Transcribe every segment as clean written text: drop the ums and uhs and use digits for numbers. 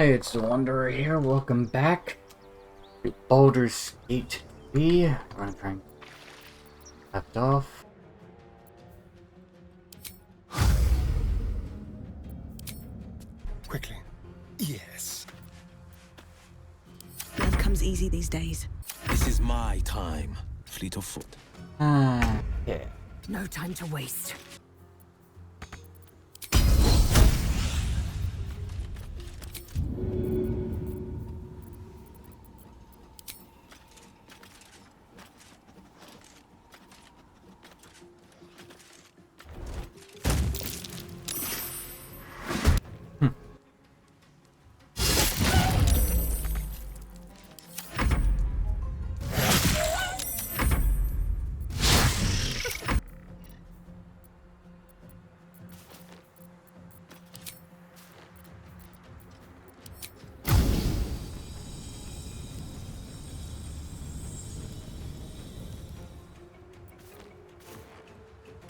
Hey, it's the Wanderer here. Welcome back to Baldur's Gate 3. We're gonna try and left off. Quickly. Yes. Blood comes easy these days. This is my time. Fleet of foot. Yeah. No time to waste.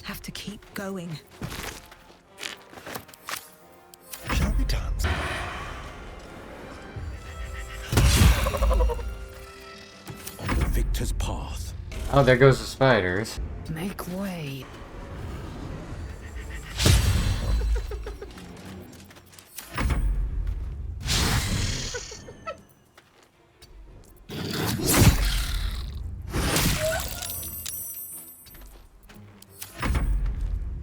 Have to keep going. Shall we dance? On the victor's path. Oh, there goes the spiders. Make way.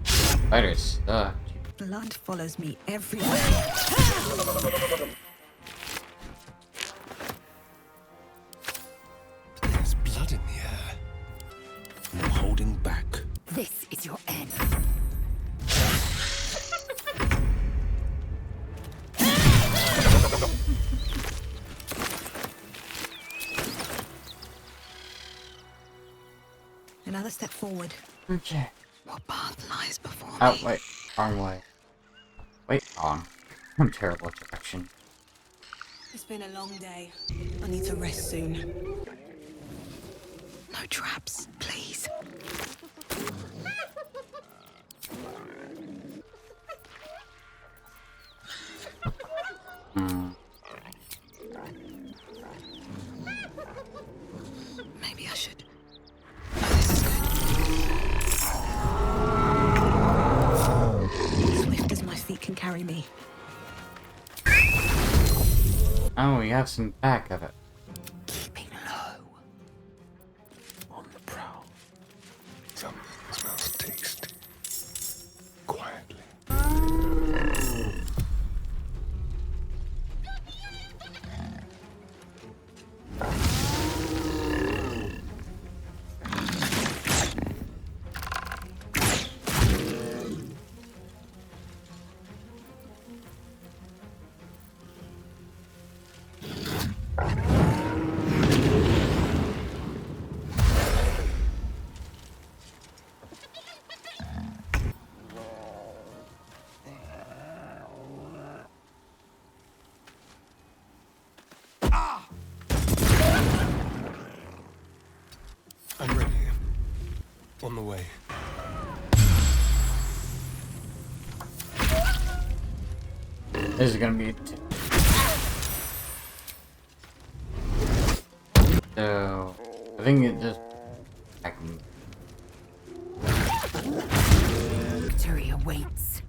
Spiders suck. Blood follows me everywhere. There's blood in the air. No holding back. This is your end. Another step forward. Okay. What path lies before me? Oh, wait. Wrong way. Wait, on. I'm terrible at direction. It's been a long day. I need to rest soon. No traps, please. Maybe I should. Oh, this is good. Swift as my feet can carry me. Oh, we have some back of it. Keeping low. On the prowl. Something smells tasty. Quietly. I'm ready. On the way. This is gonna be. So, I think it just. I can. Victory awaits.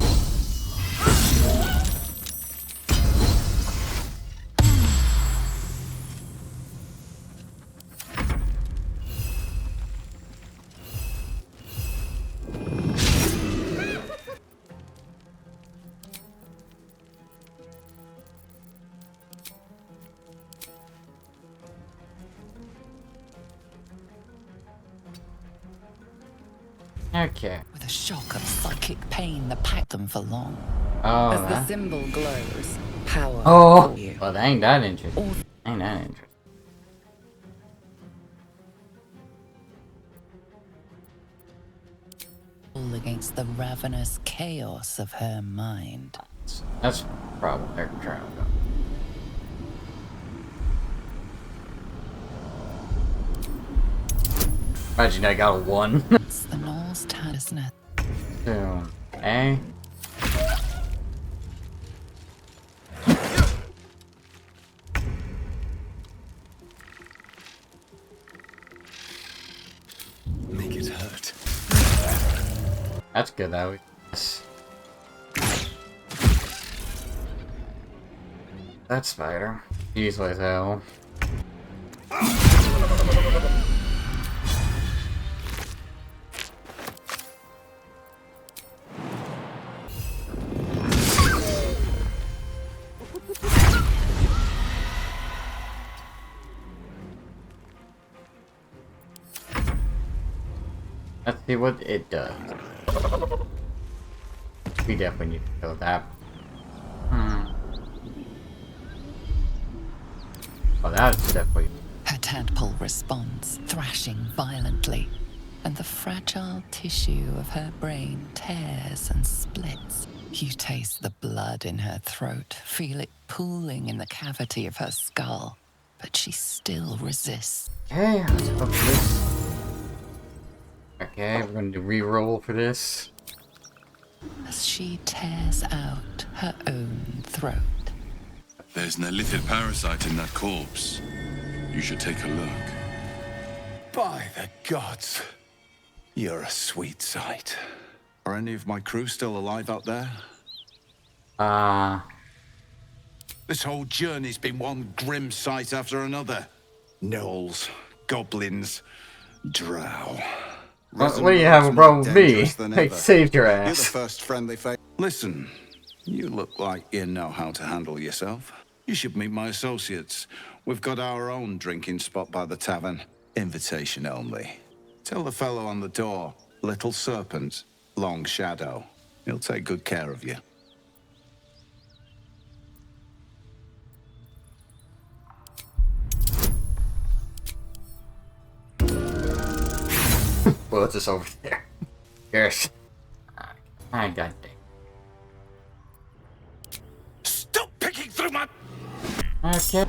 Okay. With a shock of psychic pain that packed them for long. Oh, As the that. symbol glows, power Oh! for you. Well, that ain't that interesting. Ain't that interesting. All against the ravenous chaos of her mind. That's probably what they're trying to go. Imagine I got a 1. It's the Gnoll's talisman. Soon. Eh? That's good though. Yes. That spider. Easily though. Let's see what it does. We definitely need to kill that. Oh, that's definitely... Her tadpole responds, thrashing violently, and the fragile tissue of her brain tears and splits. You taste the blood in her throat, feel it pooling in the cavity of her skull, but she still resists. Okay, let's hope this. Okay, we're going to re-roll for this. As she tears out her own throat. There's an illithid parasite in that corpse. You should take a look. By the gods, you're a sweet sight. Are any of my crew still alive out there? This whole journey's been one grim sight after another. Gnolls, goblins, drow. What do you have a problem with me? I saved your ass. You're the first friendly face. Listen, you look like you know how to handle yourself. You should meet my associates. We've got our own drinking spot by the tavern. Invitation only. Tell the fellow on the door, Little Serpent, Long Shadow. He'll take good care of you. Well, it's just over there. Yes. I got it. Stop picking through my... Okay.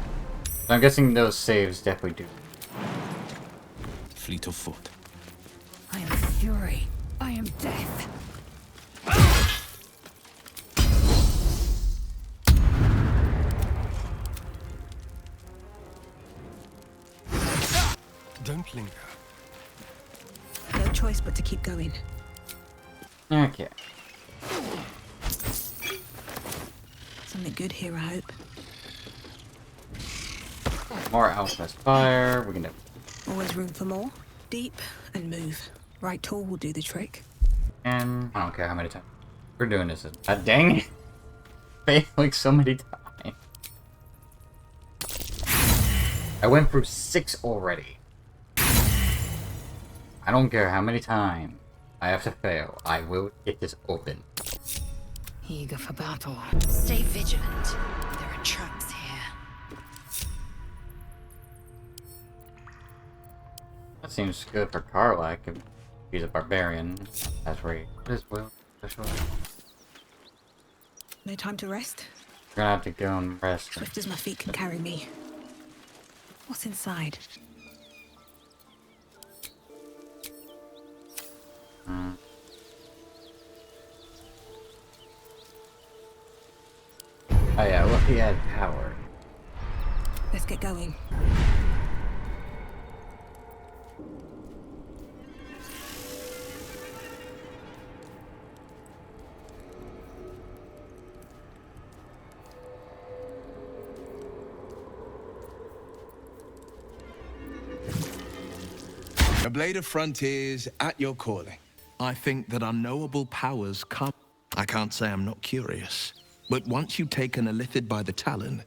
I'm guessing those saves definitely do. Fleet of foot. I am fury. I am death. Don't linger. No choice but to keep going. Okay. Something good here, I hope. More Outcast Fire. We're gonna... Always room for more. Deep and move. Right tool will do the trick. And I don't care how many times we're doing this. Dang it. Failing so many times. I went through 6 already. I don't care how many times I have to fail. I will get this open. Eager for battle. Stay vigilant. There are traps here. That seems good for Karlak if he's a barbarian. That's right. This will. No time to rest. We're gonna have to go and rest. Swift as my feet can carry me. What's inside? Oh yeah, well, he had power. Let's get going. A blade of frontiers at your calling. I think that unknowable powers come. I can't say I'm not curious, but once you take an illithid by the talon,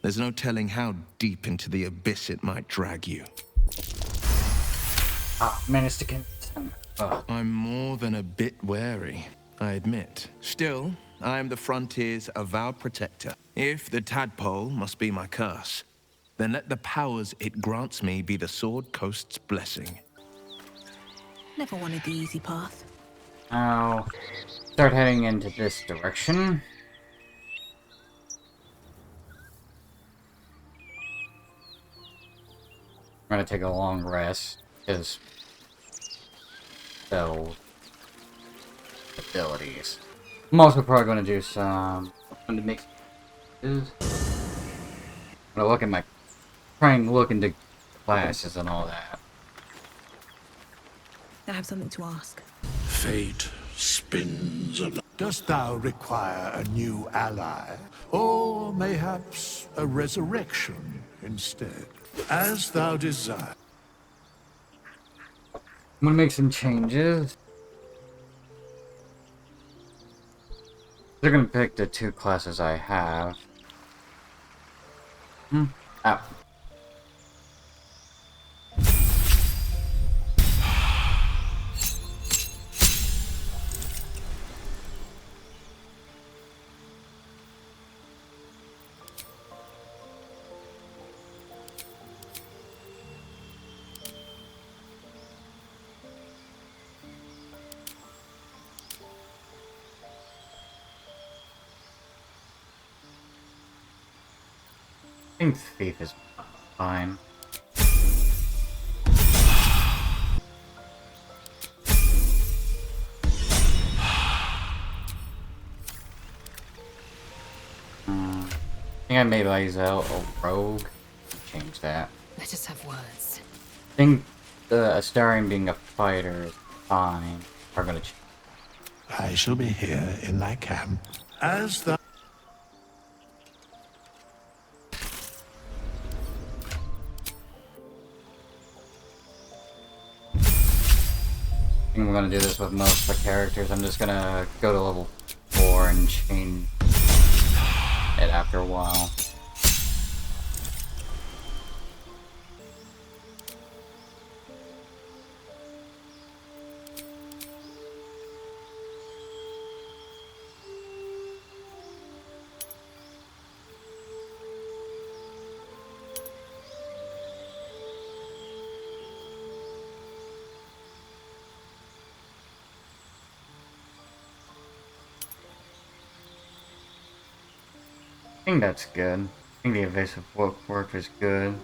there's no telling how deep into the abyss it might drag you. Ah, managed to contend. Oh. I'm more than a bit wary, I admit. Still, I am the frontier's avowed protector. If the tadpole must be my curse, then let the powers it grants me be the Sword Coast's blessing. Never wanted the easy path. Now, start heading into this direction. I'm gonna take a long rest, because spells abilities. I'm also probably gonna do some to make. I'm gonna look at my, try and look into classes and all that. I have something to ask. Fate spins along. Dost thou require a new ally, or mayhaps a resurrection instead? As thou desire. I'm gonna make some changes. They're gonna pick the two classes I have. Ah. I think Thief is fine. I think I made Lizel a rogue. Change that. Let us have words. I think the Astarion being a fighter is fine. We're gonna change. I shall be here in thy camp. As thou. I think we're gonna do this with most of the characters. I'm just gonna go to level 4 and change it after a while. I think that's good. I think the evasive work is good.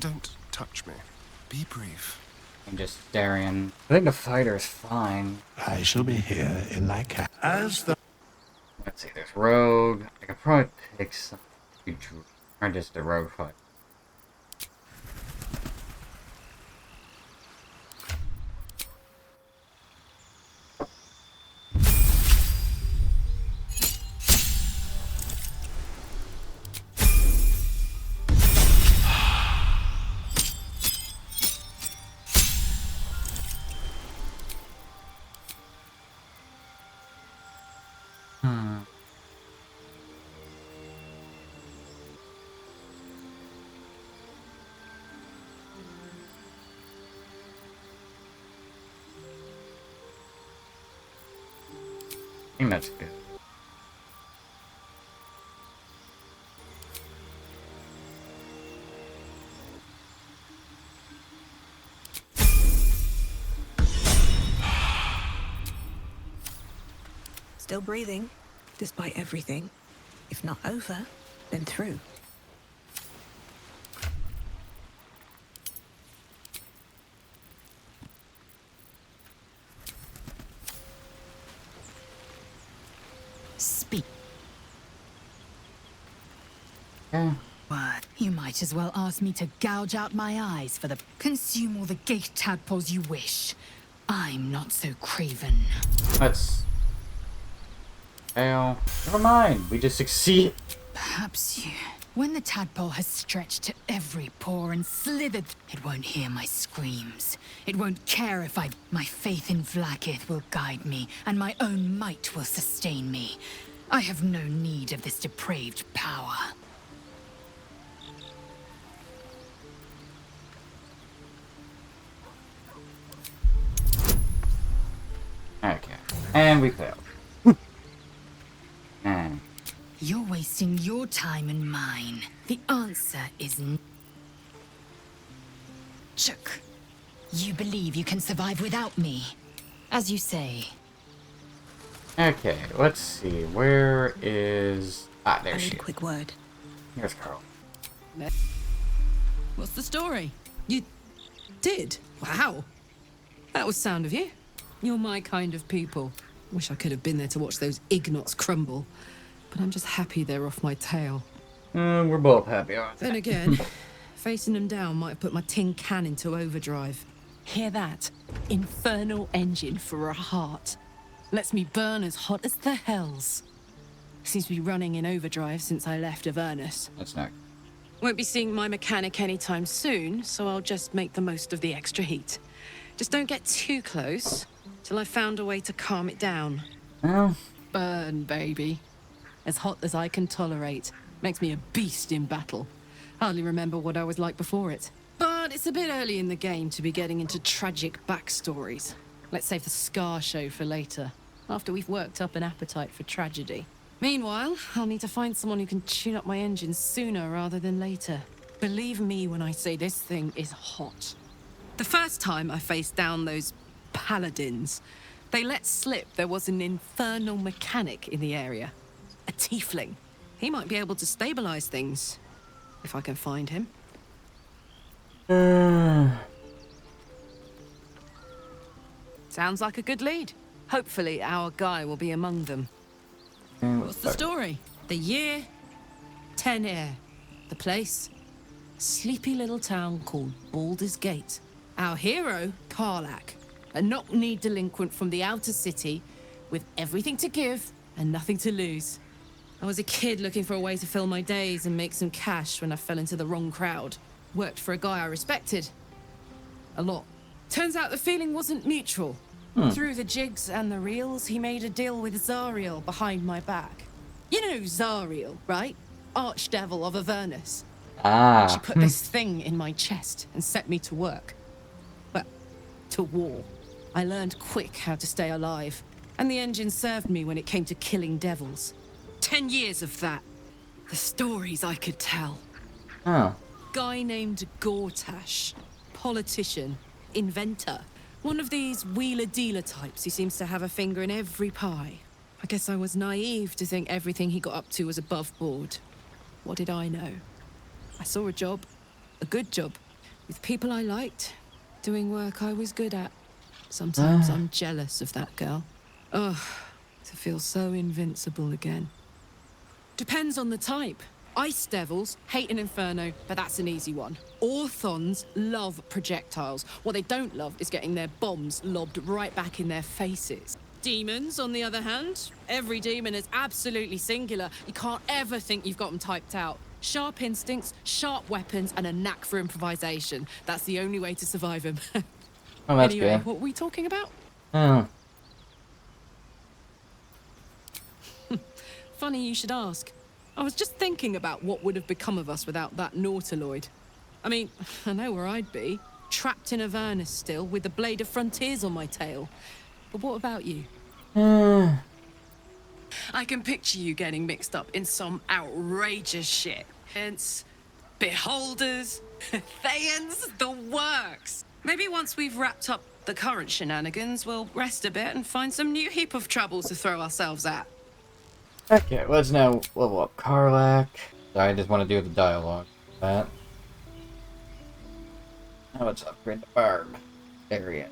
Don't touch me. Be brief. I'm just staring. I think the fighter is fine. I shall be here in thy camp. As thou. Let's see, there's rogue. I could probably pick some or just a rogue fight. I think that's good. Still breathing, despite everything. If not over, then through. Speak. Yeah. Word. You might as well ask me to gouge out my eyes for the... Consume all the gate tadpoles you wish. I'm not so craven. Let's fail. Never mind. We just succeed. Perhaps you... When the tadpole has stretched to every pore and slithered, it won't hear my screams. It won't care if I... My faith in Vlaakith will guide me, and my own might will sustain me. I have no need of this depraved power. Okay. And we failed. And You're wasting your time and mine. The answer is Chook. You believe you can survive without me. As you say. okay, let's see. Where is... Ah, there I she need a is. quick word. Here's Carl. What's the story? You did? Wow. That was sound of you. You're my kind of people. Wish I could have been there to watch those ignots crumble. But I'm just happy they're off my tail. We're both happy, aren't we? Then again, Facing them down might have put my tin can into overdrive. Hear that? Infernal engine for a heart. Lets me burn as hot as the hells. Seems to be running in overdrive since I left Avernus. That's not. Won't be seeing my mechanic anytime soon, so I'll just make the most of the extra heat. Just don't get too close, till I've found a way to calm it down. Well, Burn, baby. As hot as I can tolerate. Makes me a beast in battle. Hardly remember what I was like before it. But it's a bit early in the game to be getting into tragic backstories. Let's save the Scar show for later, after we've worked up an appetite for tragedy. Meanwhile, I'll need to find someone who can tune up my engine sooner rather than later. Believe me when I say this thing is hot. The first time I faced down those paladins, they let slip there was an infernal mechanic in the area. A tiefling. He might be able to stabilize things, if I can find him. Sounds like a good lead. Hopefully our guy will be among them. What's the story? The year? 10 Air. The place? Sleepy little town called Baldur's Gate. Our hero, Karlach, a knock-kneed delinquent from the outer city with everything to give and nothing to lose. I was a kid looking for a way to fill my days and make some cash when I fell into the wrong crowd. Worked for a guy I respected. A lot. Turns out the feeling wasn't mutual. Through the jigs and the reels, he made a deal with Zariel behind my back. You know Zariel, right? Archdevil of Avernus. She put this thing in my chest and set me to work. Well, to war. I learned quick how to stay alive, and the engine served me when it came to killing devils. 10 years of that. The stories I could tell. Guy named Gortash. Politician. Inventor. One of these wheeler-dealer types who seems to have a finger in every pie. I guess I was naive to think everything he got up to was above board. What did I know? I saw a job. A good job. With people I liked. Doing work I was good at. Sometimes I'm jealous of that girl. Ugh. To feel so invincible again. Depends on the type. Ice devils hate an inferno, but that's an easy one. Orthons love projectiles. What they don't love is getting their bombs lobbed right back in their faces. Demons, on the other hand, every demon is absolutely singular. You can't ever think you've got them typed out. Sharp instincts, sharp weapons, and a knack for improvisation. That's the only way to survive them. Oh, that's anyway, good. what were we talking about? Funny you should ask. I was just thinking about what would have become of us without that Nautiloid. I mean, I know where I'd be. Trapped in Avernus still, with the Blade of Frontiers on my tail. But what about you? I can picture you getting mixed up in some outrageous shit. Hence, beholders, Thayans, the works. Maybe once we've wrapped up the current shenanigans, we'll rest a bit and find some new heap of troubles to throw ourselves at. Okay, let's now level up Karlach. Sorry, I just want to do the dialogue. That. Now let's upgrade the barb area.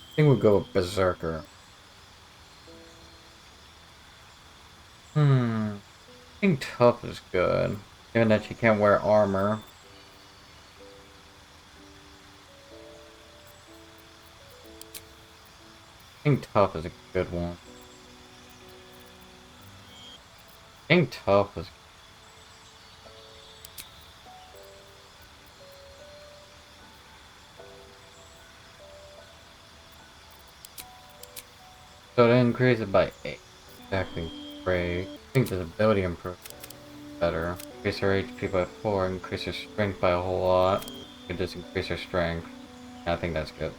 I think we'll go with Berserker. I think Tough is good. Given that she can't wear armor. I think Tough is a good one. I think Tough is... So to increase it by 8. Exactly. Great. I think this ability improvement is better. Increase her HP by 4, increase her strength by a whole lot. You can just increase her strength. I think that's good.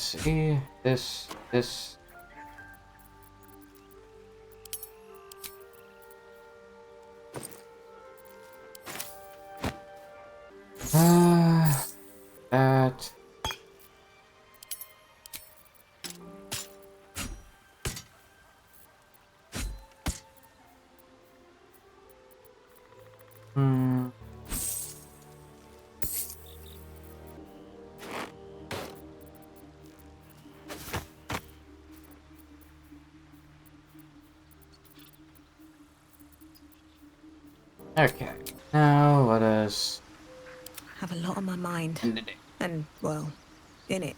let's see. This. That. Okay, now let us Have a lot on my mind. And, well, in it.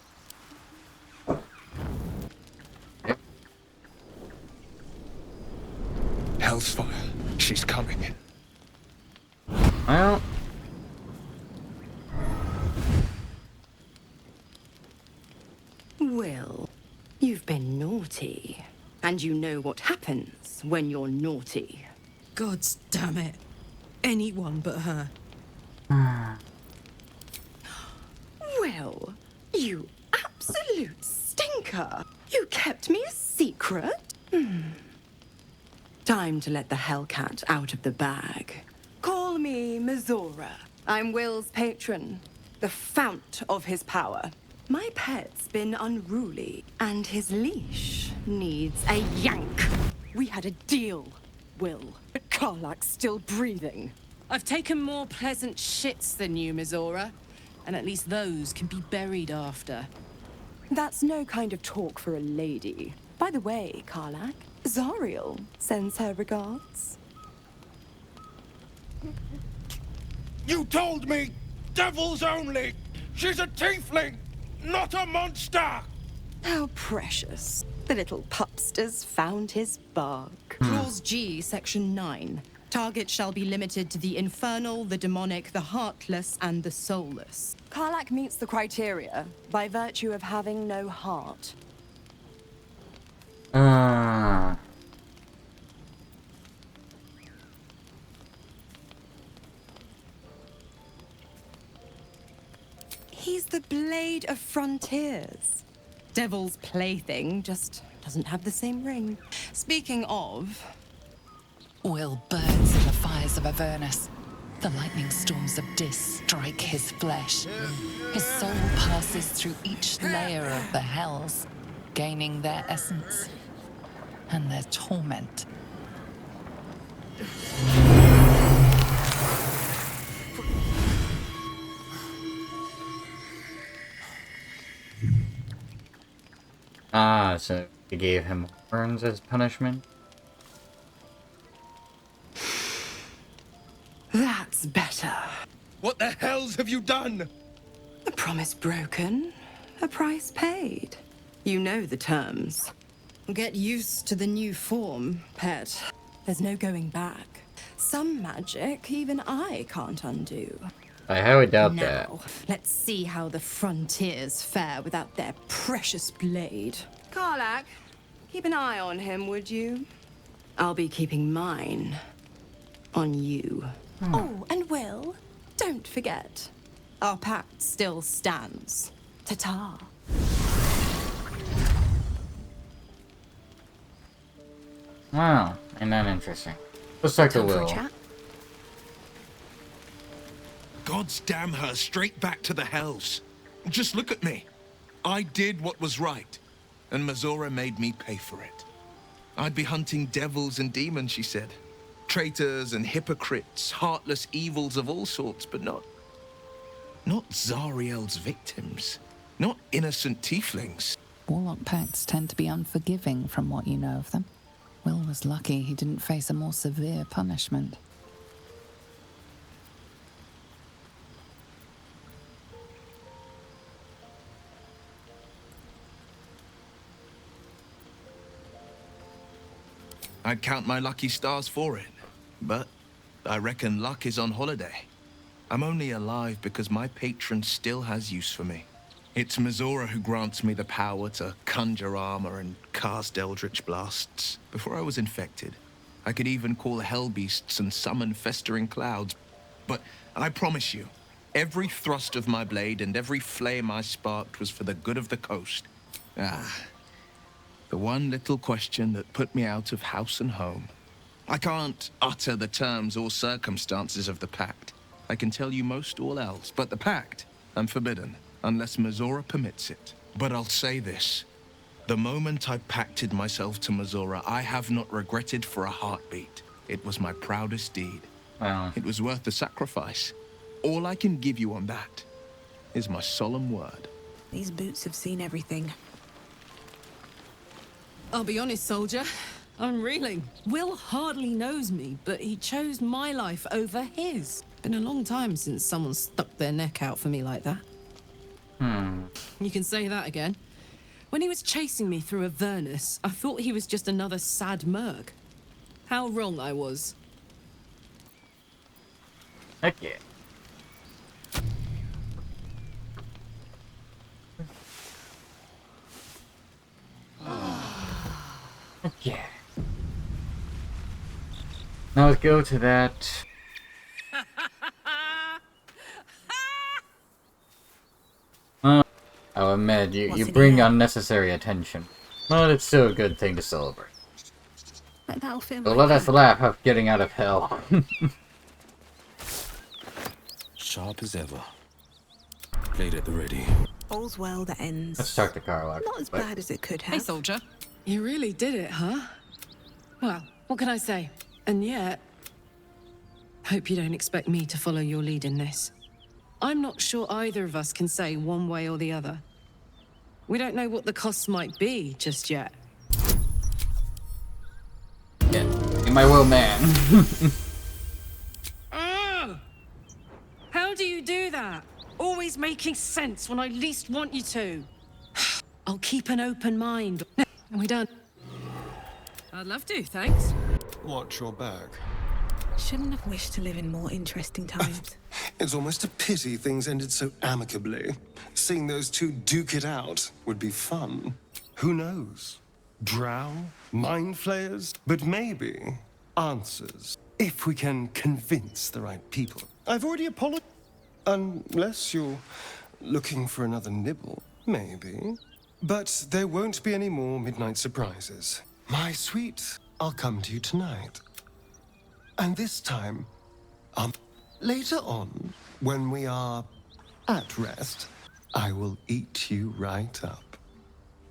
Hell's fire. She's coming. Well, Will, you've been naughty. And you know what happens when you're naughty. God's damn it. Anyone but her. Will, you absolute stinker. You kept me a secret? Time to let the Hellcat out of the bag. Call me Mizora. I'm Will's patron, the fount of his power. My pet's been unruly, and his leash needs a yank. We had a deal, Will, but Karlak's still breathing. I've taken more pleasant shits than you, Mizora. And at least those can be buried after. That's no kind of talk for a lady. By the way, Karlak, Zariel sends her regards. You told me! Devils only! She's a tiefling, not a monster! How precious. The little pupster's found his bark. Clause G, Section 9. Target shall be limited to the infernal, the demonic, the heartless, and the soulless. Karlak meets the criteria by virtue of having no heart. He's the blade of frontiers. Devil's plaything just doesn't have the same ring. Speaking of... Will burns in the fires of Avernus. The lightning storms of Dis strike his flesh. His soul passes through each layer of the hells, gaining their essence and their torment. So they gave him horns as punishment? That's better. What the hells have you done? A promise broken, a price paid. You know the terms. Get used to the new form, pet. There's no going back. Some magic even I can't undo. I highly doubt that. Now, let's see how the frontiers fare without their precious blade. Karlak, keep an eye on him, would you? I'll be keeping mine on you. Oh, and Will, don't forget, our pact still stands. Ta-ta. Wow, ain't that interesting. Let's talk to Time for a Will. chat. God's damn her straight back to the hells. Just look at me. I did what was right, and Mizora made me pay for it. I'd be hunting devils and demons, she said. Traitors and hypocrites, heartless evils of all sorts, but not Zariel's victims. Not innocent tieflings. Warlock pacts tend to be unforgiving from what you know of them. Will was lucky he didn't face a more severe punishment. I'd count my lucky stars for it, but I reckon luck is on holiday. I'm only alive because my patron still has use for me. It's Mizora who grants me the power to conjure armor and cast eldritch blasts. Before I was infected, I could even call hell beasts and summon festering clouds. But I promise you, every thrust of my blade and every flame I sparked was for the good of the coast. The one little question that put me out of house and home. I can't utter the terms or circumstances of the pact. I can tell you most all else, but the pact, I'm forbidden, unless Mizora permits it. But I'll say this. The moment I pacted myself to Mizora, I have not regretted for a heartbeat. It was my proudest deed. Wow. It was worth the sacrifice. All I can give you on that is my solemn word. These boots have seen everything. I'll be honest, soldier. I'm reeling. Will hardly knows me, but he chose my life over his. Been a long time since someone stuck their neck out for me like that. You can say that again. When he was chasing me through Avernus, I thought he was just another sad merc. How wrong I was. Heck yeah. Heck yeah. Now let's go to that. I'll admit, you bring unnecessary attention. But it's still a good thing to celebrate. But that'll fit So let us laugh at getting out of hell. Sharp as ever. Played at the ready. All's well that ends. Let's start the car lock. Not as bad as it could have. Hey, soldier. You really did it, huh? Well, what can I say? And yet... Hope you don't expect me to follow your lead in this. I'm not sure either of us can say one way or the other. We don't know what the costs might be just yet. Yeah, be my will man. How do you do that? Always making sense when I least want you to. I'll keep an open mind. Are we done? I'd love to, thanks. Watch your back. Shouldn't have wished to live in more interesting times. It's almost a pity things ended so amicably. Seeing those two duke it out would be fun. Who knows? Drow? Mind flayers? But maybe answers. If we can convince the right people. I've already apologized. Unless you're looking for another nibble. Maybe. But there won't be any more midnight surprises. My sweet, I'll come to you tonight. And this time, later on, when we are at rest, I will eat you right up.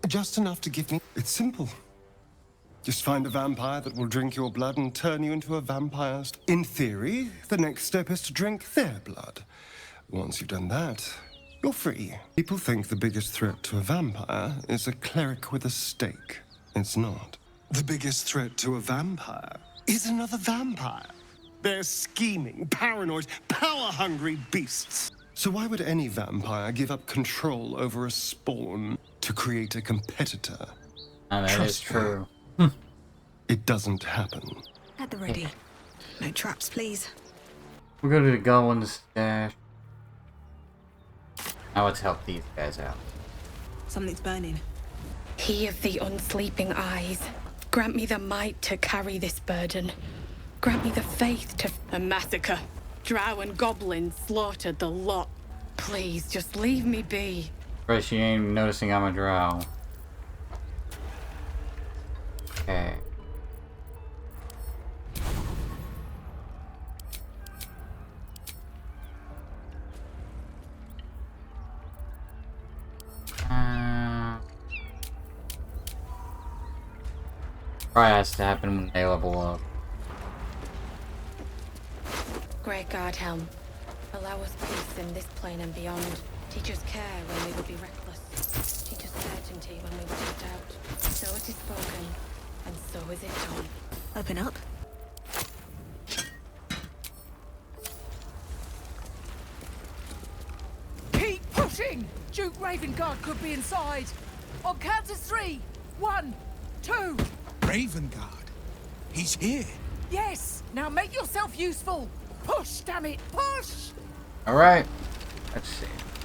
Just enough to give me... It's simple. Just find a vampire that will drink your blood and turn you into a vampire. In theory, the next step is to drink their blood. Once you've done that, you're free. People think the biggest threat to a vampire is a cleric with a stake. It's not. The biggest threat to a vampire is another vampire. They're scheming, paranoid, power-hungry beasts. So why would any vampire give up control over a spawn to create a competitor? And that is Trust true. me, it doesn't happen. At the ready. No traps, please. We'll go to the Goblin's stash. Now let's help these guys out. Something's burning. He of the unsleeping eyes, grant me the might to carry this burden. Grant me the faith to... A massacre. Drow and goblins slaughtered the lot. Please, just leave me be. Right, she ain't noticing I'm a drow. Okay. Probably has to happen when they level up. Great God, Helm. Allow us peace in this plane and beyond. Teach us care when we would be reckless. Teach us certainty when we would have doubt. So it is spoken, and so is it done. Open up. Keep pushing! Duke Ravengard could be inside. On count of 3. 1, 2. Ravengard? He's here. Yes! Now make yourself useful! Push, damn it! Push! Alright. Let's see.